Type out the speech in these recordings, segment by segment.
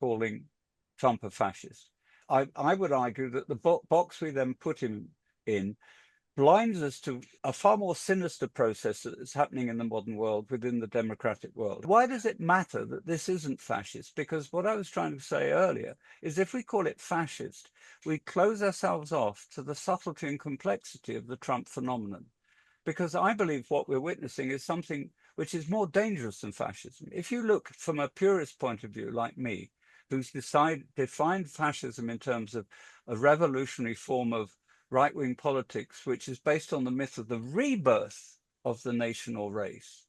calling Trump a fascist. I would argue that the box we then put him in blinds us to a far more sinister process that is happening in the modern world within the democratic world. Why does it matter that this isn't fascist? Because what I was trying to say earlier is if we call it fascist, we close ourselves off to the subtlety and complexity of the Trump phenomenon. Because I believe what we're witnessing is something which is more dangerous than fascism. If you look from a purist point of view, like me, who's defined fascism in terms of a revolutionary form of right-wing politics, which is based on the myth of the rebirth of the nation or race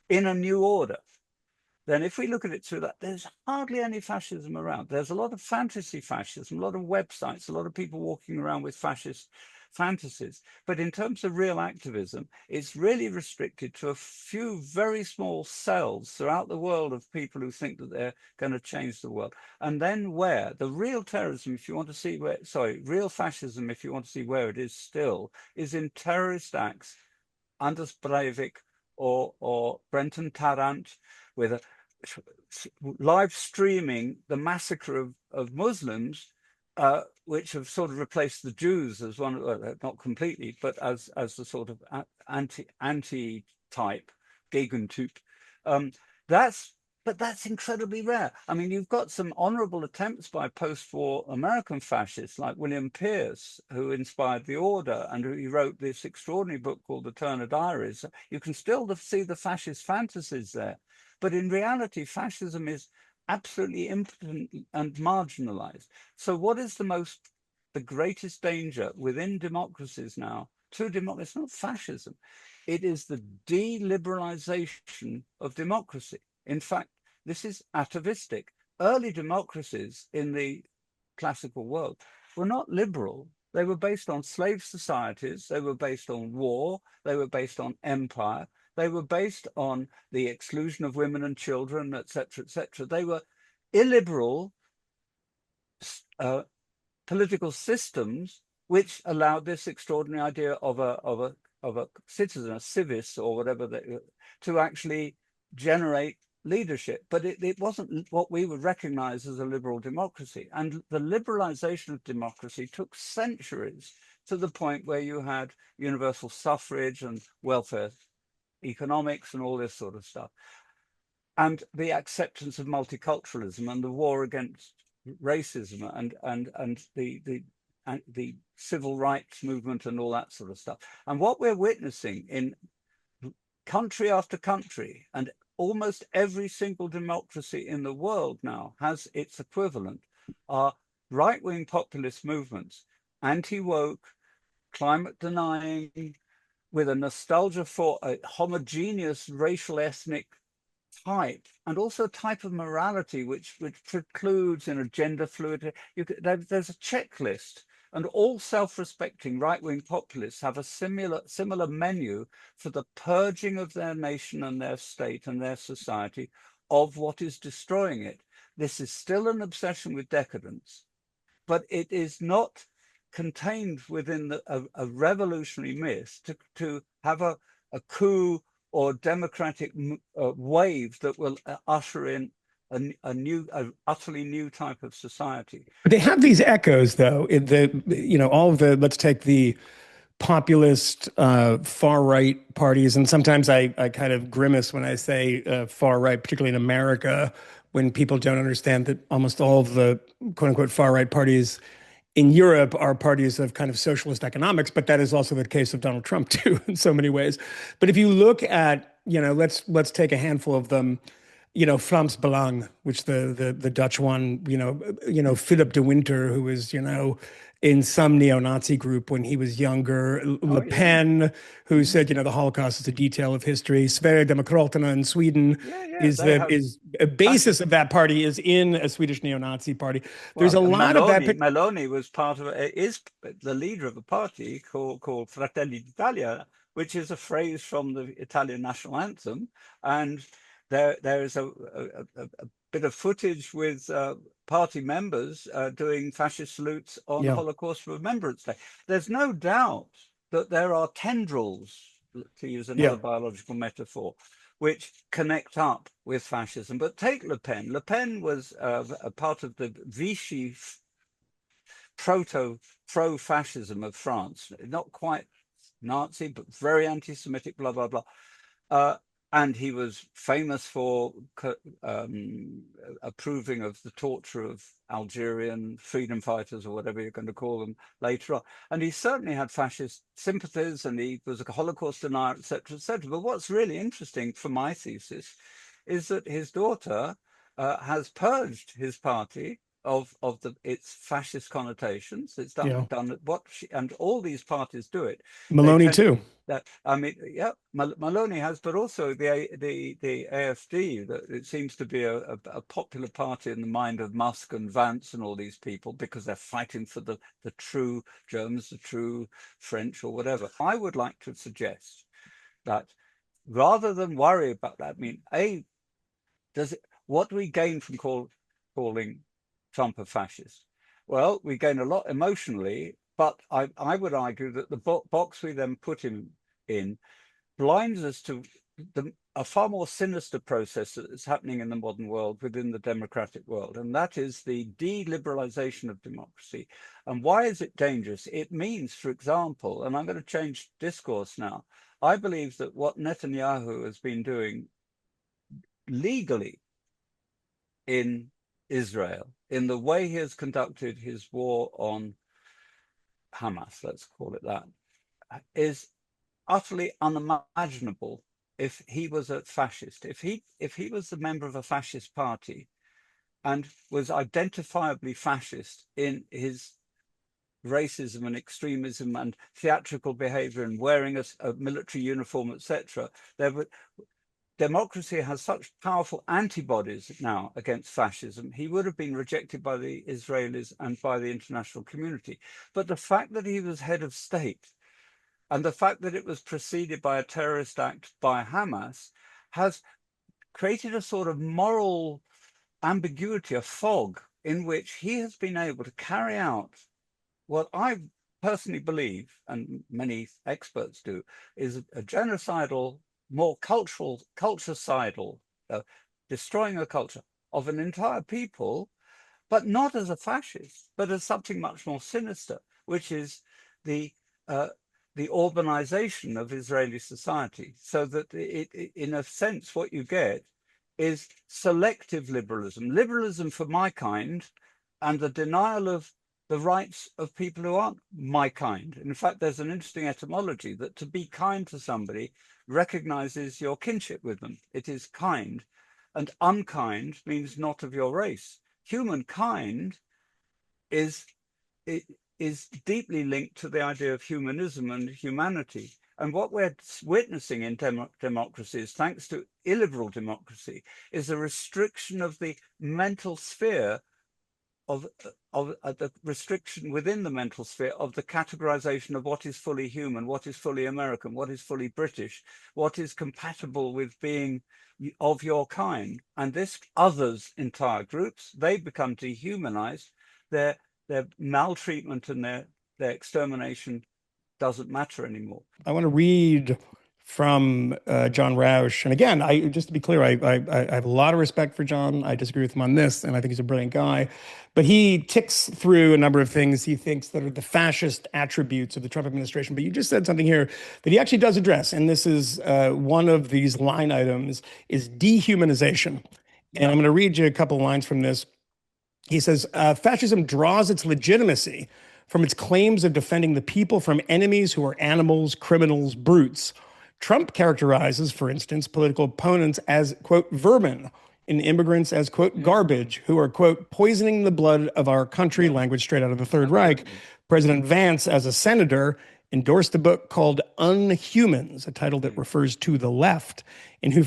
in a new order, then if we look at it through that, there's hardly any fascism around. There's a lot of fantasy fascism, a lot of websites, a lot of people walking around with fascist fantasies. But in terms of real activism, it's really restricted to a few very small cells throughout the world of people who think that they're going to change the world. And then where the real terrorism, if you want to see where, sorry, real fascism, if you want to see where it is still, is in terrorist acts, Anders Breivik or Brenton Tarrant, with a live streaming the massacre of Muslims, which have sort of replaced the Jews as one, not completely, but as the sort of anti type, Gegentyp. But that's incredibly rare. I mean, you've got some honorable attempts by post-war American fascists like William Pierce, who inspired the Order and who wrote this extraordinary book called The Turner Diaries. You can still see the fascist fantasies there. But in reality, fascism is absolutely impotent and marginalized. So what is the greatest danger within democracies now? To democracy, it's not fascism. It is the deliberalization of democracy. In fact, this is atavistic. Early democracies in the classical world were not liberal. They were based on slave societies. They were based on war. They were based on empire. They were based on the exclusion of women and children, etc., etc. They were illiberal political systems which allowed this extraordinary idea of a citizen, a civis, or whatever, to actually generate leadership. But it wasn't what we would recognize as a liberal democracy. And the liberalization of democracy took centuries, to the point where you had universal suffrage and welfare economics and all this sort of stuff, and the acceptance of multiculturalism and the war against racism and the civil rights movement and all that sort of stuff. And what we're witnessing in country after country, and almost every single democracy in the world now has its equivalent, are right-wing populist movements, anti-woke, climate denying, with a nostalgia for a homogeneous racial ethnic type, and also a type of morality which precludes in a gender fluid. There's a checklist, and all self-respecting right-wing populists have a similar menu for the purging of their nation and their state and their society of what is destroying it. This is still an obsession with decadence, but it is not contained within a revolutionary myth to have a coup or democratic wave that will usher in a utterly new type of society. But they have these echoes, though, in all of the, let's take the populist far right parties, and sometimes I kind of grimace when I say far right, particularly in America, when people don't understand that almost all of the quote unquote far right parties in Europe are parties of kind of socialist economics, but that is also the case of Donald Trump too, in so many ways. But if you look at, let's take a handful of them, Vlaams Belang, which the Dutch one, Philip de Winter, who was, in some neo-Nazi group when he was younger, Le Pen, who said, the Holocaust is a detail of history. Sverigedemokraterna in Sweden is a basis of that party is in a Swedish neo-Nazi party. There's a lot of that. Meloni was is the leader of a party called Fratelli d'Italia, which is a phrase from the Italian national anthem. And there is a bit of footage with party members doing fascist salutes on Holocaust Remembrance Day. There's no doubt that there are tendrils, to use another biological metaphor, which connect up with fascism. But take Le Pen. Le Pen was a part of the Vichy pro-fascism of France, not quite Nazi, but very anti-Semitic, blah, blah, blah. Uh, and he was famous for approving of the torture of Algerian freedom fighters, or whatever you're going to call them, later on. And he certainly had fascist sympathies, and he was a Holocaust denier, etc., etc. But what's really interesting for my thesis is that his daughter has purged his party of its fascist connotations. It's done what and all these parties do it. Maloney too. That, I mean, yeah, Maloney has, but also the AfD. That it seems to be a popular party in the mind of Musk and Vance and all these people, because they're fighting for the true Germans, the true French, or whatever. I would like to suggest that rather than worry about that, I mean, what do we gain from calling Trump a fascist? Well, we gain a lot emotionally, but I would argue that the box we then put him in blinds us to a far more sinister process that is happening in the modern world within the democratic world, and that is the deliberalization of democracy. And why is it dangerous? It means, for example, and I'm going to change discourse now, I believe that what Netanyahu has been doing legally in Israel, in the way he has conducted his war on Hamas, let's call it that, is utterly unimaginable if he was a fascist. If he was a member of a fascist party and was identifiably fascist in his racism and extremism and theatrical behavior and wearing a military uniform, etc., democracy has such powerful antibodies now against fascism, he would have been rejected by the Israelis and by the international community. But the fact that he was head of state and the fact that it was preceded by a terrorist act by Hamas has created a sort of moral ambiguity, a fog, in which he has been able to carry out what I personally believe, and many experts do, is a genocidal, more culturecidal, destroying a culture of an entire people, but not as a fascist, but as something much more sinister, which is the urbanization of Israeli society. So that in a sense, what you get is selective liberalism, liberalism for my kind, and the denial of the rights of people who aren't my kind. In fact, there's an interesting etymology that to be kind to somebody recognizes your kinship with them. It is kind, and unkind means not of your race. Humankind is deeply linked to the idea of humanism and humanity. And what we're witnessing in democracies, thanks to illiberal democracy, is a restriction of the mental sphere of the restriction within the mental sphere of the categorization of what is fully human, what is fully American, what is fully British, what is compatible with being of your kind. And this others entire groups, they become dehumanized. Their maltreatment and their extermination doesn't matter anymore. I want to read from John Rausch. And again, just to be clear, I have a lot of respect for John. I disagree with him on this, and I think he's a brilliant guy. But he ticks through a number of things he thinks that are the fascist attributes of the Trump administration. But you just said something here that he actually does address, and this is one of these line items, is dehumanization. And I'm going to read you a couple of lines from this. He says, fascism draws its legitimacy from its claims of defending the people from enemies who are animals, criminals, brutes. Trump characterizes, for instance, political opponents as, quote, vermin, and immigrants as, quote, garbage, who are, quote, poisoning the blood of our country, language straight out of the Third Reich. President Vance, as a senator, endorsed a book called Unhumans, a title that refers to the left, and who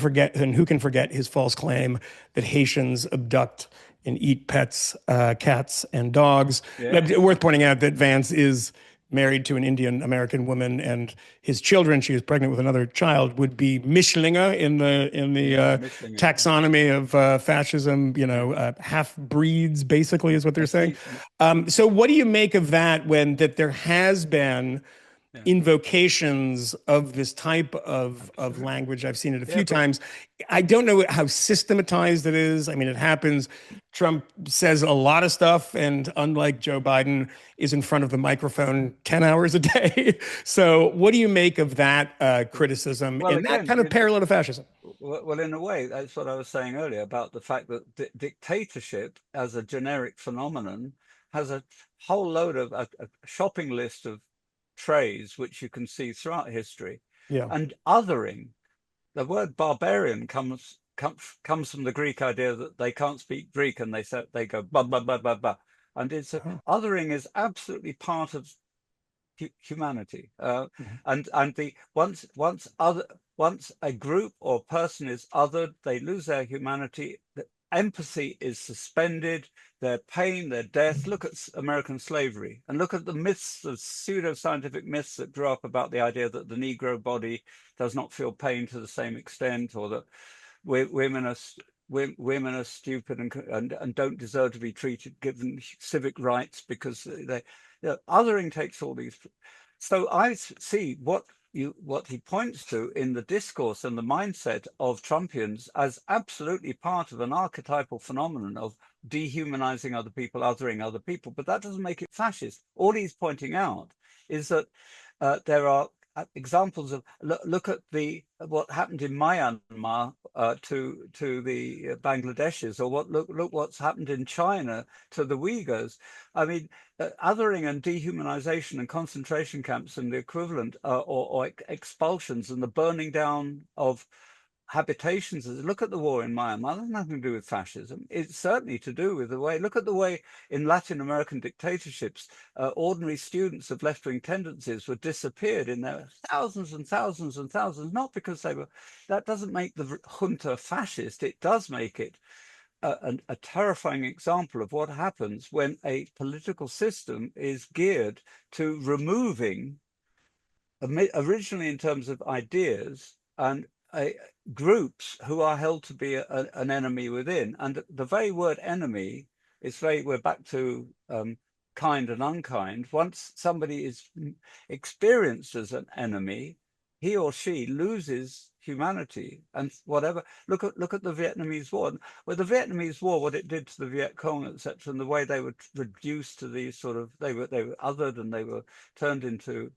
can forget his false claim that Haitians abduct and eat pets, cats, and dogs. Yeah. Worth pointing out that Vance is married to an Indian American woman, and his children, she is pregnant with another child, would be Mischlinge in the taxonomy of fascism. Half breeds basically is what they're saying. So, what do you make of that? That there has been invocations of this type of Absolutely. language. I've seen it a Yeah, few but times. I don't know how systematized it is. I mean, it happens. Trump says a lot of stuff, and unlike Joe Biden, is in front of the microphone 10 hours a day. So, what do you make of that criticism well, in that again, kind of parallel to fascism? well, in a way, that's what I was saying earlier about the fact that dictatorship as a generic phenomenon has a whole load of a shopping list of traits which you can see throughout history. Yeah. And othering, the word barbarian comes from the Greek idea that they can't speak Greek and they go blah blah blah blah blah, and othering is absolutely part of humanity. And the once a group or person is othered, they lose their humanity. The empathy is suspended. Their pain, their death. Look at American slavery, and look at the myths, the pseudo-scientific myths that grew up about the idea that the Negro body does not feel pain to the same extent, or that women are women are stupid and don't deserve to be treated, given civic rights because they, othering takes all these. So I see what he points to in the discourse and the mindset of Trumpians as absolutely part of an archetypal phenomenon of dehumanizing other people, othering other people. But that doesn't make it fascist. All he's pointing out is that there are examples of look at what happened in Myanmar to the Bangladeshis, or look what's happened in China to the Uyghurs. I mean, othering and dehumanization and concentration camps and the equivalent, or expulsions and the burning down of habitations. Look at the war in Myanmar. That's nothing to do with fascism. It's certainly to do with the way. Look at the way in Latin American dictatorships, ordinary students of left-wing tendencies were disappeared in their thousands and thousands and thousands. Not because they were. That doesn't make the junta fascist. It does make it a terrifying example of what happens when a political system is geared to removing, originally in terms of ideas, and groups who are held to be an enemy within. And the very word enemy is we're back to kind and unkind. Once somebody is experienced as an enemy, he or she loses humanity and whatever. Look at the Vietnamese War. Well, the Vietnamese War, what it did to the Viet Cong, etc., and the way they were reduced to these sort of, they were othered and they were turned into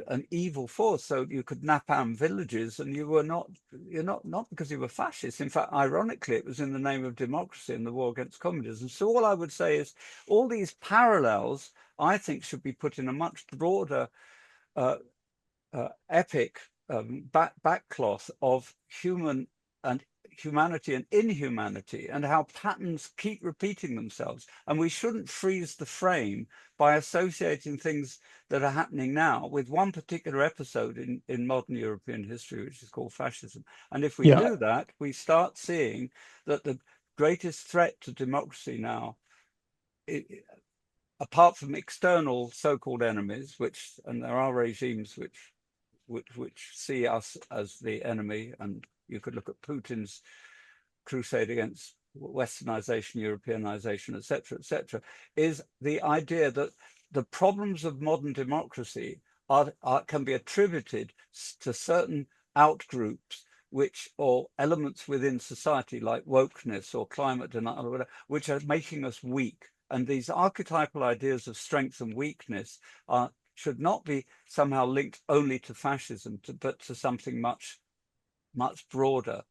an evil force. So you could napalm villages, and you're not because you were fascist. In fact, ironically, it was in the name of democracy in the war against communism. So all I would say is all these parallels, I think, should be put in a much broader epic backcloth of humanity and inhumanity, and how patterns keep repeating themselves. And we shouldn't freeze the frame by associating things that are happening now with one particular episode in modern European history, which is called fascism. And if we do that, we start seeing that the greatest threat to democracy now, apart from external so-called enemies, and there are regimes which see us as the enemy, and you could look at Putin's crusade against westernization, Europeanization, etc., is the idea that the problems of modern democracy can be attributed to certain outgroups or elements within society, like wokeness or climate denial or whatever, which are making us weak. And these archetypal ideas of strength and weakness should not be somehow linked only to fascism, but to something much broader.